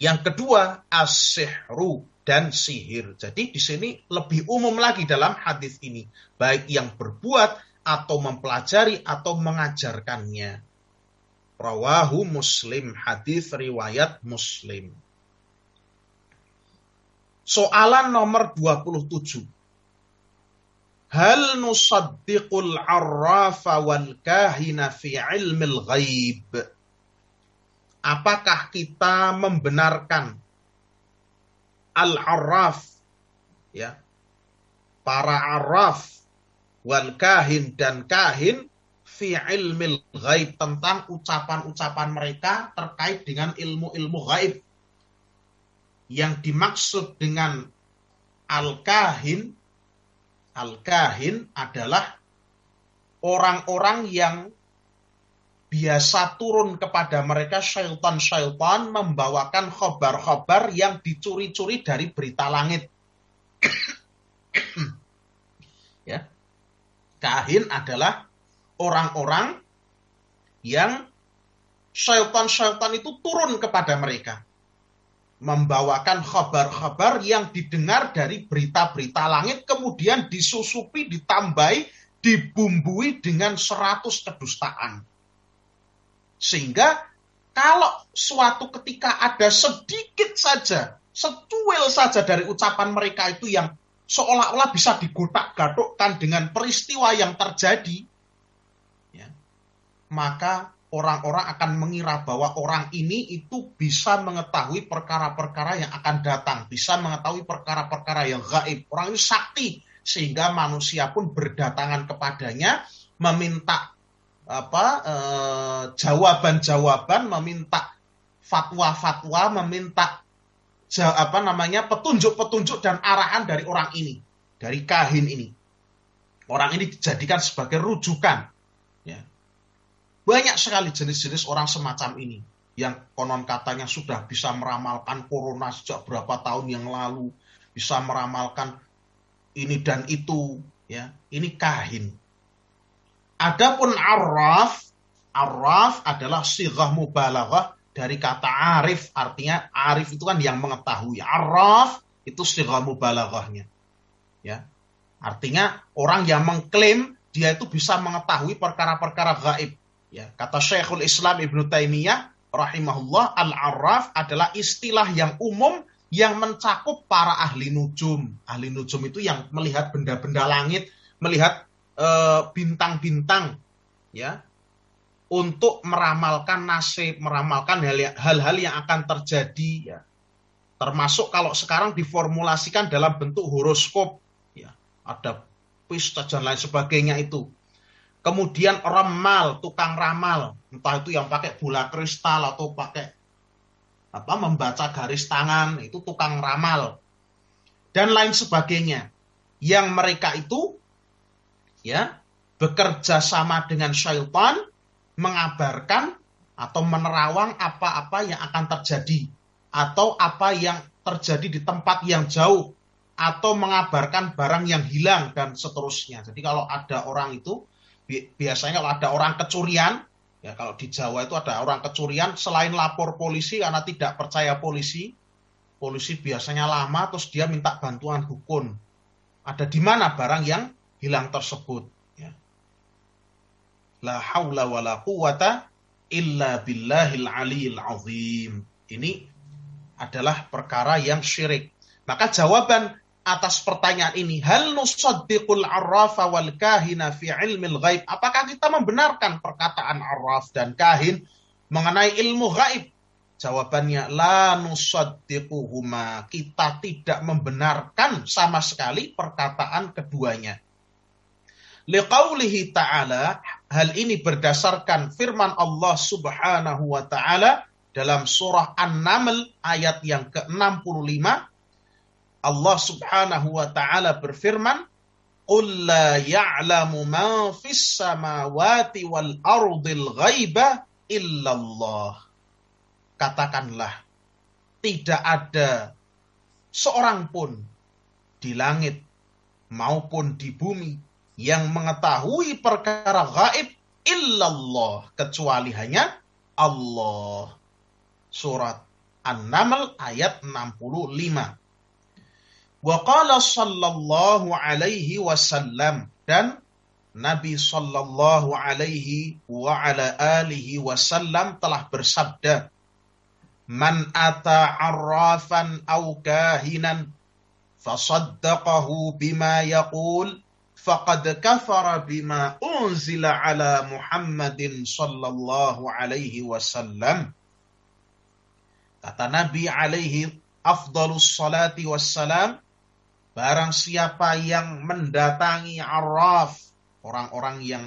Yang kedua, as-sihru, dan sihir. Jadi di sini lebih umum lagi dalam hadis ini, baik yang berbuat atau mempelajari atau mengajarkannya. Rawahu Muslim, hadis riwayat Muslim. Soalan nomor 27. Hal nusaddiqul arrafa wal kahina fi ilmil ghaib? Apakah kita membenarkan al-arraf, ya, para arraf, wal kahin, dan kahin, fi ilmil ghaib, tentang ucapan-ucapan mereka terkait dengan ilmu-ilmu ghaib. Yang dimaksud dengan al-kahin adalah orang-orang yang biasa turun kepada mereka syaitan-syaitan membawakan khobar-khobar yang dicuri-curi dari berita langit. Ya. Kahin adalah orang-orang yang syaitan-syaitan itu turun kepada mereka, membawakan khobar-khobar yang didengar dari berita-berita langit, kemudian disusupi, ditambahi, dibumbui dengan 100 kedustaan. Sehingga kalau suatu ketika ada sedikit saja, secuil saja dari ucapan mereka itu yang seolah-olah bisa digotak-gadokkan dengan peristiwa yang terjadi, ya, maka orang-orang akan mengira bahwa orang ini itu bisa mengetahui perkara-perkara yang akan datang, bisa mengetahui perkara-perkara yang gaib. Orang ini sakti, sehingga manusia pun berdatangan kepadanya meminta jawaban-jawaban, meminta fatwa-fatwa, meminta petunjuk-petunjuk dan arahan dari orang ini, dari kahin ini. Orang ini dijadikan sebagai rujukan. Ya. Banyak sekali jenis-jenis orang semacam ini yang konon katanya sudah bisa meramalkan corona sejak berapa tahun yang lalu, bisa meramalkan ini dan itu. Ya, ini kahin. Adapun arraf adalah sighah mubalaghah dari kata arif, artinya arif itu kan yang mengetahui. Arraf itu sighah mubalaghahnya. Ya. Artinya orang yang mengklaim dia itu bisa mengetahui perkara-perkara gaib. Ya, kata Syekhul Islam Ibnu Taimiyah rahimahullah, al-arraf adalah istilah yang umum yang mencakup para ahli nujum. Ahli nujum itu yang melihat benda-benda langit, melihat bintang-bintang, ya, untuk meramalkan nasib, meramalkan hal-hal yang akan terjadi, ya. Termasuk kalau sekarang diformulasikan dalam bentuk horoskop, ya, ada pista dan lain sebagainya itu. Kemudian ramal, tukang ramal, entah itu yang pakai bola kristal atau pakai membaca garis tangan, itu tukang ramal dan lain sebagainya, yang mereka itu, ya, bekerja sama dengan syaitan, mengabarkan atau menerawang apa-apa yang akan terjadi atau apa yang terjadi di tempat yang jauh, atau mengabarkan barang yang hilang dan seterusnya. Jadi kalau ada orang itu, biasanya kalau ada orang kecurian, ya, kalau di Jawa itu ada orang kecurian, selain lapor polisi karena tidak percaya polisi biasanya lama, terus dia minta bantuan dukun. Ada di mana barang yang hilang tersebut. Ya. La haula wa la quwata illa billahil aliyil azim. Ini adalah perkara yang syirik. Maka jawaban atas pertanyaan ini, hal nusaddiqul arrafa wal kahina fi ilmil ghaib? Apakah kita membenarkan perkataan arraf dan kahin mengenai ilmu ghaib? Jawabannya, la nusaddiquhuma. Kita tidak membenarkan sama sekali perkataan keduanya. Liqaulihi ta'ala, hal ini berdasarkan firman Allah Subhanahu wa ta'ala dalam surah An-Naml ayat yang ke-65. Allah Subhanahu wa ta'ala berfirman, Qul la ya'lamu ma fis samawati wal ardil ghaiba illallah. Katakanlah, tidak ada seorang pun di langit maupun di bumi yang mengetahui perkara gaib illallah, kecuali hanya Allah. Surat An-Naml ayat 65. Wa qala sallallahu alaihi wasallam, dan Nabi sallallahu alaihi wa ala alihi wasallam telah bersabda, man ata arrafan aw kahinan fasaddaqahu bima yaqul faqad kafara bima unzila ala Muhammadin sallallahu alaihi wasallam. Kata Nabi alaihi afdalus salati wassalam, barang siapa yang mendatangi arraf, orang-orang yang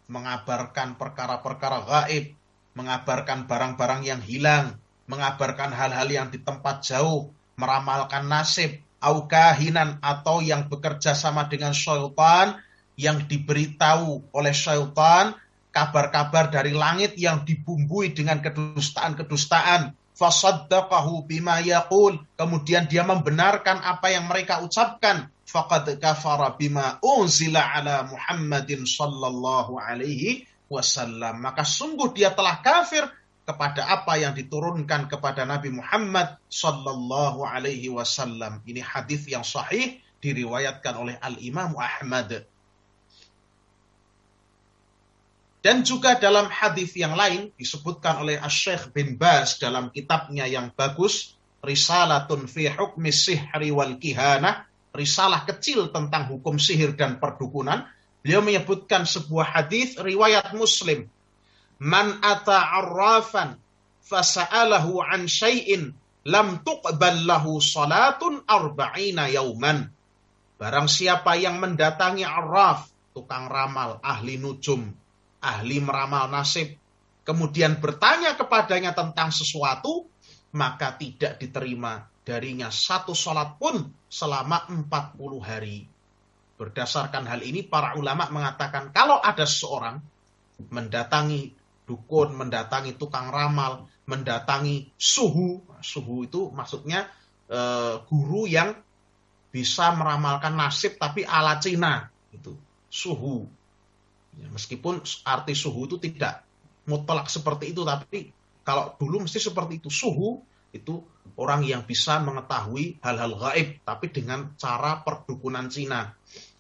mengabarkan perkara-perkara gaib, mengabarkan barang-barang yang hilang, mengabarkan hal-hal yang di tempat jauh, meramalkan nasib, au kahinan, atau yang bekerja sama dengan syaitan, yang diberitahu oleh syaitan kabar-kabar dari langit yang dibumbui dengan kedustaan-kedustaan. Fasaddaqahu bima yaqul, kemudian dia membenarkan apa yang mereka ucapkan. Faqad kafara bima unzila ala Muhammadin sallallahu alaihi wasallam, maka sungguh dia telah kafir kepada apa yang diturunkan kepada Nabi Muhammad sallallahu alaihi wasallam. Ini hadis yang sahih, diriwayatkan oleh Al-Imam Ahmad. Dan juga dalam hadis yang lain disebutkan oleh Asy-Syaikh bin Baz dalam kitabnya yang bagus, Risalatun fi Hukmi Sihri wal Kihanah, risalah kecil tentang hukum sihir dan perdukunan. Beliau menyebutkan sebuah hadis riwayat Muslim, man ata arrafan fasa'alahu an syai'in lam tuqbal lahu salatun arba'ina yauman. Barang siapa yang mendatangi arraf, tukang ramal, ahli nujum, ahli meramal nasib, kemudian bertanya kepadanya tentang sesuatu, maka tidak diterima darinya satu salat pun selama 40 hari. Berdasarkan hal ini, para ulama mengatakan kalau ada seseorang mendatangi dukun, mendatangi tukang ramal, mendatangi suhu itu maksudnya guru yang bisa meramalkan nasib tapi ala Cina, itu suhu. Ya, meskipun arti suhu itu tidak mutlak seperti itu, tapi kalau dulu mesti seperti itu. Suhu itu orang yang bisa mengetahui hal-hal gaib, tapi dengan cara perdukunan Cina.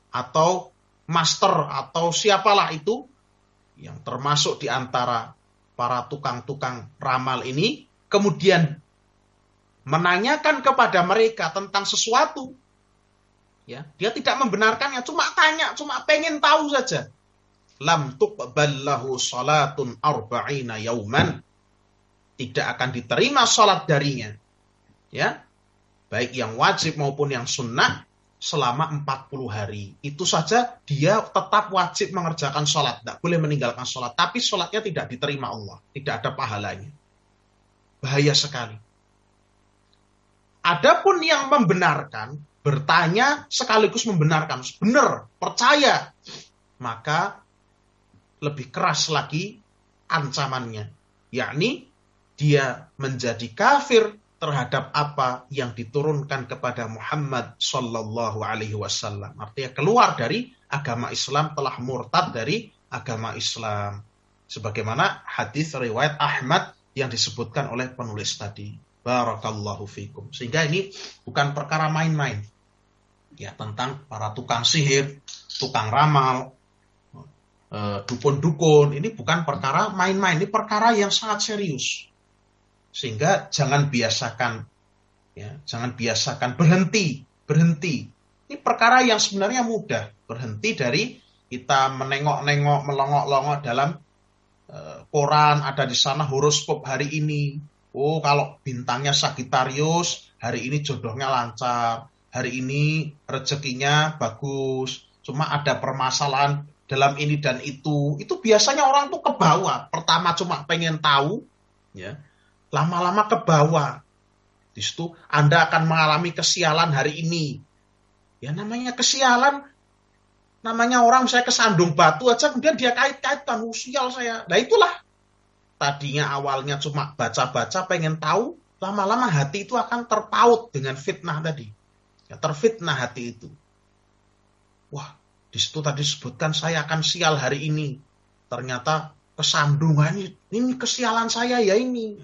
Atau master, atau siapalah itu, yang termasuk di antara para tukang-tukang ramal ini, kemudian menanyakan kepada mereka tentang sesuatu. Ya, dia tidak membenarkannya, cuma tanya, cuma pengen tahu saja. Lam tuqbal lahu salatun arba'ina yauman. Tidak akan diterima salat darinya. Ya, baik yang wajib maupun yang sunnah selama 40 hari. Itu saja dia tetap wajib mengerjakan salat, tidak boleh meninggalkan salat, tapi salatnya tidak diterima Allah, tidak ada pahalanya. Bahaya sekali. Adapun yang membenarkan, bertanya sekaligus membenarkan, benar, percaya, maka lebih keras lagi ancamannya, yakni dia menjadi kafir terhadap apa yang diturunkan kepada Muhammad sallallahu alaihi wasallam. Artinya keluar dari agama Islam, telah murtad dari agama Islam. Sebagaimana hadis riwayat Ahmad yang disebutkan oleh penulis tadi. Barakallahu fikum. Sehingga ini bukan perkara main-main. Ya, tentang para tukang sihir, tukang ramal, dukun-dukun, ini bukan perkara main-main, ini perkara yang sangat serius. Sehingga jangan biasakan, ya, jangan biasakan berhenti. Ini perkara yang sebenarnya mudah. Berhenti dari kita menengok-nengok, melongok-longok dalam koran, ada di sana horoskop hari ini. Oh, kalau bintangnya Sagittarius, hari ini jodohnya lancar, hari ini rezekinya bagus. Cuma ada permasalahan dalam ini dan itu biasanya orang tuh ke bawah. Pertama cuma pengen tahu, ya. Lama-lama ke bawah. Di situ Anda akan mengalami kesialan hari ini. Ya namanya kesialan, namanya orang saya kesandung batu aja kemudian dia kait-kaitkan, sial saya. Nah itulah tadinya awalnya cuma baca-baca pengen tahu, lama-lama hati itu akan terpaut dengan fitnah tadi. Ya, terfitnah hati itu. Wah, di situ tadi disebutkan saya akan sial hari ini. Ternyata kesandungan ini kesialan saya ya ini.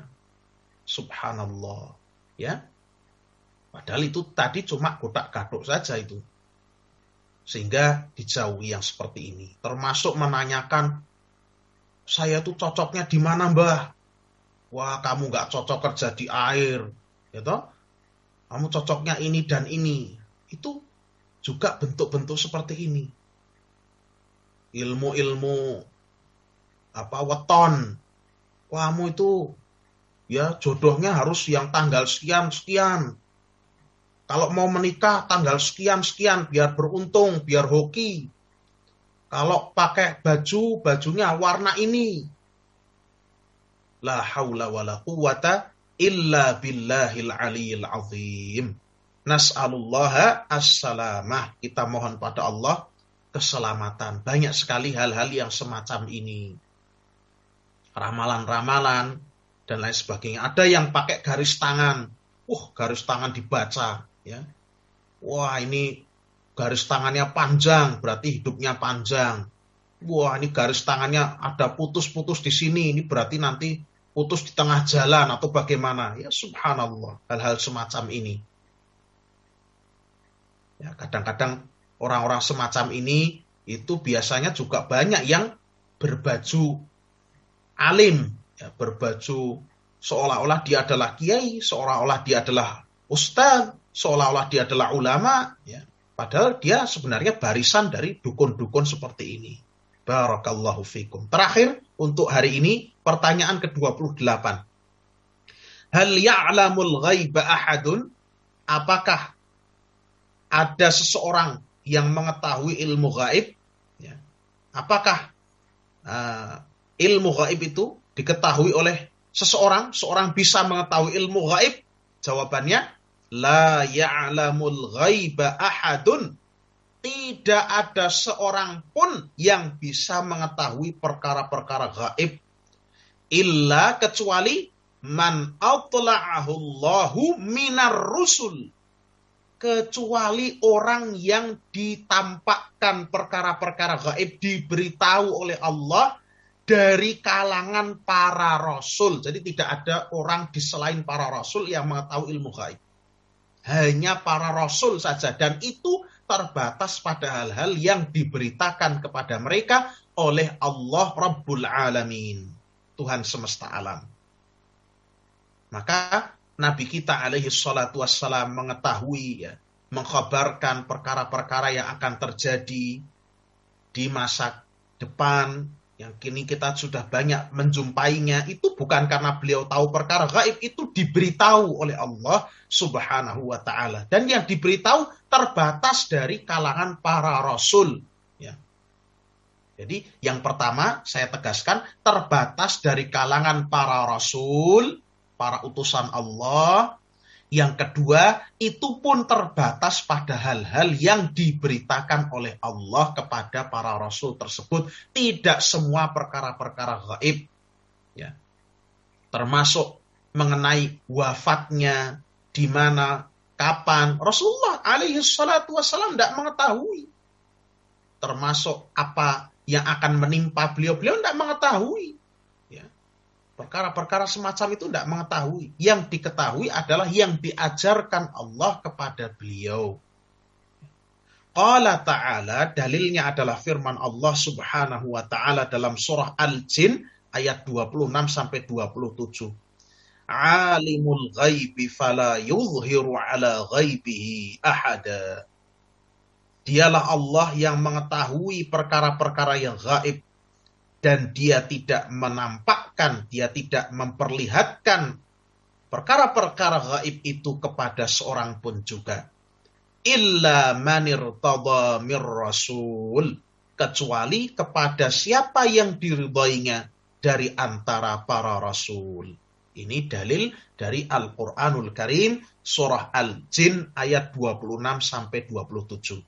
Subhanallah. Ya. Padahal itu tadi cuma godak-gadok saja itu. Sehingga dijauhi yang seperti ini. Termasuk menanyakan, saya tuh cocoknya di mana mbah? Wah, kamu nggak cocok kerja di air, gitu. Kamu cocoknya ini dan ini. Itu juga bentuk-bentuk seperti ini. Ilmu-ilmu weton. Kamu itu ya jodohnya harus yang tanggal sekian-sekian. Kalau mau menikah tanggal sekian-sekian biar beruntung, biar hoki. Kalau pakai bajunya warna ini. La haula wala quwata illa billahil aliyil azim. Nas'alullaha as-salamah. Kita mohon pada Allah keselamatan. Banyak sekali hal-hal yang semacam ini. Ramalan-ramalan dan lain sebagainya. Ada yang pakai garis tangan. Garis tangan dibaca. Ya. Wah, ini garis tangannya panjang, berarti hidupnya panjang. Wah, ini garis tangannya ada putus-putus di sini, ini berarti nanti putus di tengah jalan atau bagaimana. Ya subhanallah, hal-hal semacam ini. Ya, kadang-kadang orang-orang semacam ini itu biasanya juga banyak yang berbaju alim, ya, berbaju seolah-olah dia adalah kiai, seolah-olah dia adalah ustaz, seolah-olah dia adalah ulama, ya. Padahal dia sebenarnya barisan dari dukun-dukun seperti ini. Barakallahu fikum. Terakhir untuk hari ini pertanyaan ke-28. Hal ya'lamul ghaiba ahadun? Apakah ada seseorang yang mengetahui ilmu gaib? Ya. Apakah ilmu gaib itu diketahui oleh seseorang? Seorang bisa mengetahui ilmu gaib? Jawabannya la ya'lamul ghaiba ahadun. Tidak ada seorang pun yang bisa mengetahui perkara-perkara gaib. Illa kecuali man atla'ahu Allahu minar rusul. Kecuali orang yang ditampakkan perkara-perkara gaib, diberitahu oleh Allah dari kalangan para rasul. Jadi tidak ada orang di selain para rasul yang mengetahui ilmu gaib. Hanya para rasul saja, dan itu terbatas pada hal-hal yang diberitakan kepada mereka oleh Allah Rabbul Alamin, Tuhan semesta alam. Maka Nabi kita alaihi salatu wassalam mengetahui, ya, mengkhabarkan perkara-perkara yang akan terjadi di masa depan, yang kini kita sudah banyak menjumpainya. Itu bukan karena beliau tahu perkara gaib, itu diberitahu oleh Allah subhanahu wa ta'ala. Dan yang diberitahu terbatas dari kalangan para rasul. Ya. Jadi yang pertama saya tegaskan, terbatas dari kalangan para rasul, para utusan Allah. Yang kedua, itu pun terbatas pada hal-hal yang diberitakan oleh Allah kepada para rasul tersebut. Tidak semua perkara-perkara gaib. Ya. Termasuk mengenai wafatnya, di mana, kapan. Rasulullah alaihi salatu wassalam tidak mengetahui. Termasuk apa yang akan menimpa beliau tidak mengetahui. Perkara-perkara semacam itu tidak mengetahui. Yang diketahui adalah yang diajarkan Allah kepada beliau. Qala ta'ala, dalilnya adalah firman Allah subhanahu wa ta'ala dalam surah Al-Jin ayat 26-27. Alimul ghaibi fala yuzhiru ala ghaibihi ahada. Dialah Allah yang mengetahui perkara-perkara yang gaib, dan dia tidak menampakkan, dia tidak memperlihatkan perkara-perkara gaib itu kepada seorang pun juga. Illa manirtada mir rasul. Kecuali kepada siapa yang diridhoinya dari antara para rasul. Ini dalil dari Al-Quranul Karim, surah Al-Jin ayat 26 sampai 27.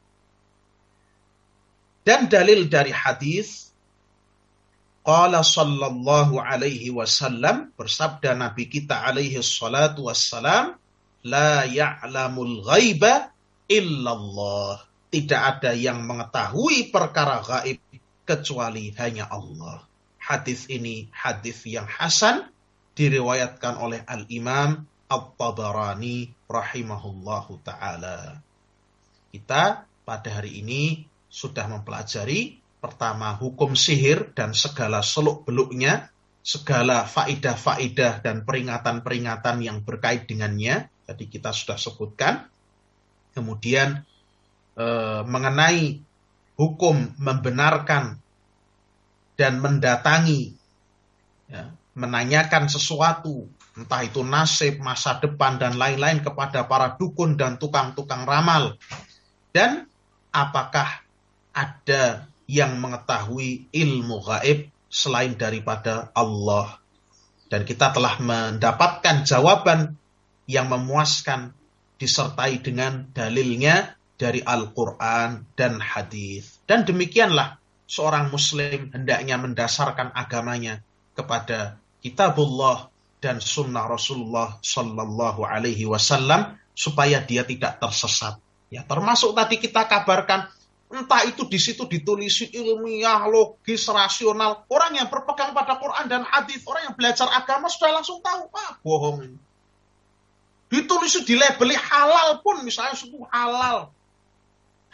Dan dalil dari hadis, qala sallallahu alaihi wasallam, bersabda Nabi kita alaihi salatu wassalam, la ya'lamul ghaiba illallah. Tidak ada yang mengetahui perkara gaib kecuali hanya Allah. Hadis ini hadis yang hasan, diriwayatkan oleh Al-Imam At-Tabarani rahimahullahu ta'ala. Kita pada hari ini sudah mempelajari pertama hukum sihir dan segala seluk-beluknya, segala faidah-faidah dan peringatan-peringatan yang berkait dengannya. Tadi kita sudah sebutkan. Kemudian mengenai hukum membenarkan dan mendatangi, ya, menanyakan sesuatu, entah itu nasib, masa depan, dan lain-lain kepada para dukun dan tukang-tukang ramal. Dan apakah ada yang mengetahui ilmu gaib selain daripada Allah. Dan kita telah mendapatkan jawaban yang memuaskan disertai dengan dalilnya dari Al-Quran dan hadis. Dan demikianlah seorang muslim hendaknya mendasarkan agamanya kepada kitabullah dan sunnah Rasulullah sallallahu alaihi wasallam supaya dia tidak tersesat. Ya, termasuk tadi kita kabarkan, entah itu di situ ditulis ilmiah, logis, rasional. Orang yang berpegang pada Quran dan hadis, orang yang belajar agama sudah langsung tahu, bohong ini. Ditulis dilabeli halal pun, misalnya itu halal.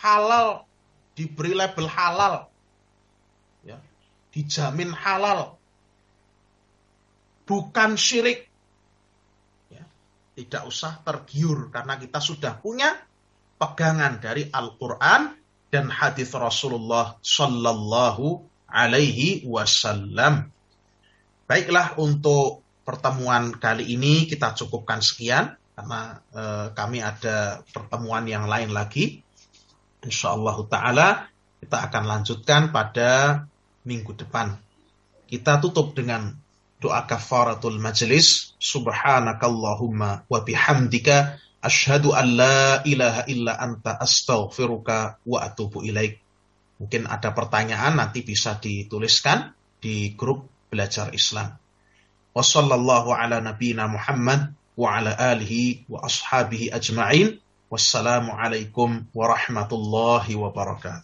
Halal, diberi label halal. Ya, dijamin halal. Bukan syirik. Ya, tidak usah tergiur karena kita sudah punya pegangan dari Al-Quran dan hadis Rasulullah sallallahu alaihi wasallam. Baiklah, untuk pertemuan kali ini kita cukupkan sekian karena kami ada pertemuan yang lain lagi. Insyaallah ta'ala kita akan lanjutkan pada minggu depan. Kita tutup dengan doa kafaratul majlis. Subhanakallahumma wa bihamdika asyhadu an la ilaha illa anta astaghfiruka wa atubu ilaik. Mungkin ada pertanyaan, nanti bisa dituliskan di grup Belajar Islam. Wa sallallahu ala nabiyyina Muhammad wa ala alihi wa ashabihi ajma'in. Wassalamualaikum warahmatullahi wabarakatuh.